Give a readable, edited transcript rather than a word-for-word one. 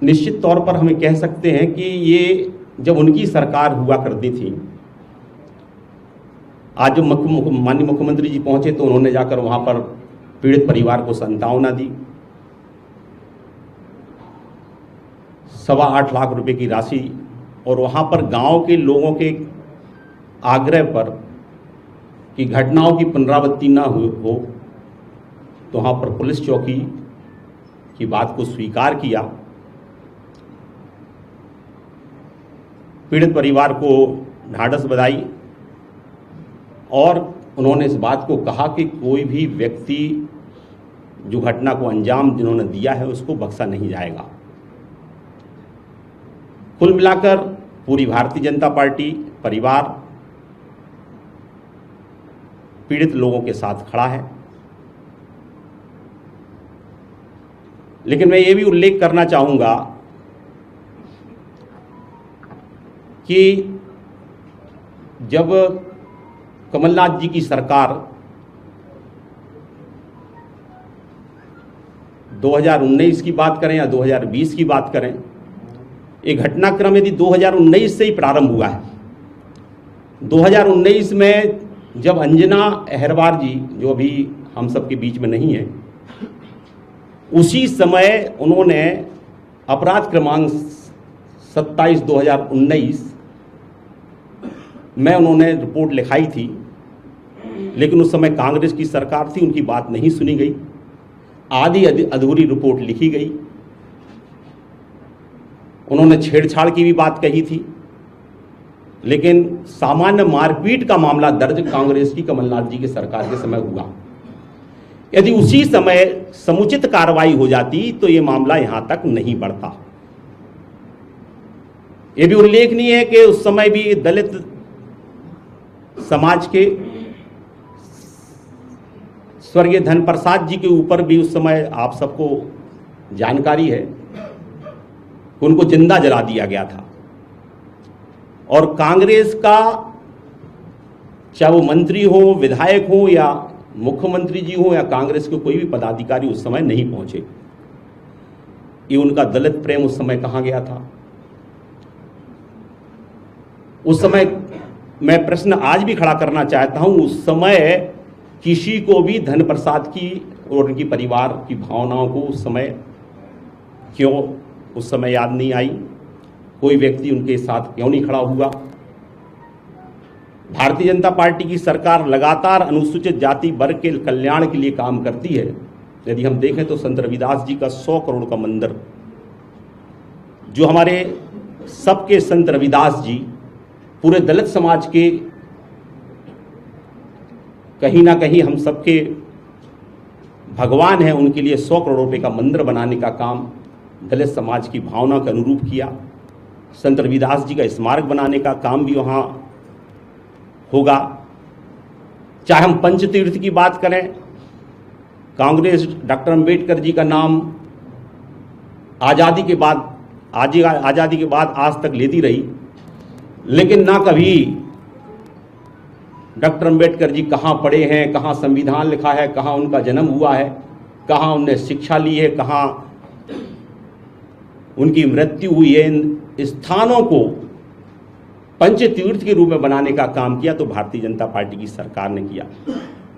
निश्चित तौर पर हमें कह सकते हैं कि ये जब उनकी सरकार हुआ करती थी, आज जब माननीय मुख्यमंत्री जी पहुंचे तो उन्होंने जाकर वहां पर पीड़ित परिवार को सांत्वना दी। 8.25 लाख रुपए की राशि, और वहां पर गांव के लोगों के आग्रह पर कि घटनाओं की पुनरावृत्ति ना हो तो वहां पर पुलिस चौकी की बात को स्वीकार किया, पीड़ित परिवार को ढाढ़स बधाई, और उन्होंने इस बात को कहा कि कोई भी व्यक्ति जो घटना को अंजाम जिन्होंने दिया है उसको बख्शा नहीं जाएगा। कुल मिलाकर पूरी भारतीय जनता पार्टी परिवार पीड़ित लोगों के साथ खड़ा है। लेकिन मैं ये भी उल्लेख करना चाहूंगा कि जब कमलनाथ जी की सरकार 2019 की बात करें या 2020 की बात करें, ये घटनाक्रम यदि 2019 से ही प्रारंभ हुआ है। 2019 में जब अंजना अहरवार जी, जो अभी हम सबके बीच में नहीं है, उसी समय उन्होंने अपराध क्रमांक 27/2019 में उन्होंने रिपोर्ट लिखाई थी, लेकिन उस समय कांग्रेस की सरकार थी, उनकी बात नहीं सुनी गई, आधी अधूरी रिपोर्ट लिखी गई। उन्होंने छेड़छाड़ की भी बात कही थी, लेकिन सामान्य मारपीट का मामला दर्ज कांग्रेस की कमलनाथ जी की सरकार के समय हुआ। यदि उसी समय समुचित कार्रवाई हो जाती तो ये मामला यहां तक नहीं बढ़ता। यह भी उल्लेखनीय है कि उस समय भी दलित समाज के स्वर्गीय धन प्रसाद जी के ऊपर भी उस समय आप सबको जानकारी है, उनको जिंदा जला दिया गया था। और कांग्रेस का, चाहे वो मंत्री हो, विधायक हो, या मुख्यमंत्री जी हो, या कांग्रेस के कोई भी पदाधिकारी उस समय नहीं पहुंचे। ये उनका दलित प्रेम उस समय कहां गया था? उस समय मैं प्रश्न आज भी खड़ा करना चाहता हूं, उस समय किसी को भी धन प्रसाद की और उनकी परिवार की भावनाओं को उस समय क्यों उस समय याद नहीं आई? कोई व्यक्ति उनके साथ क्यों नहीं खड़ा हुआ? भारतीय जनता पार्टी की सरकार लगातार अनुसूचित जाति वर्ग के कल्याण के लिए काम करती है। यदि हम देखें तो संत रविदास जी का 100 करोड़ का मंदिर, जो हमारे सबके संत रविदास जी पूरे दलित समाज के कहीं ना कहीं हम सबके भगवान हैं, उनके लिए 100 करोड़ रुपए का मंदिर बनाने का काम दलित समाज की भावना के अनुरूप किया। संत रविदास जी का स्मारक बनाने का काम भी वहाँ होगा। चाहे हम पंचतीर्थ की बात करें, कांग्रेस डॉक्टर अंबेडकर जी का नाम आज़ादी के बाद आज तक लेती रही, लेकिन ना कभी डॉक्टर अंबेडकर जी कहाँ पढ़े हैं, कहाँ संविधान लिखा है, कहाँ उनका जन्म हुआ है, कहाँ उनने शिक्षा ली है, कहाँ उनकी मृत्यु हुई है। इन स्थानों को पंचतीर्थ के रूप में बनाने का काम किया तो भारतीय जनता पार्टी की सरकार ने किया।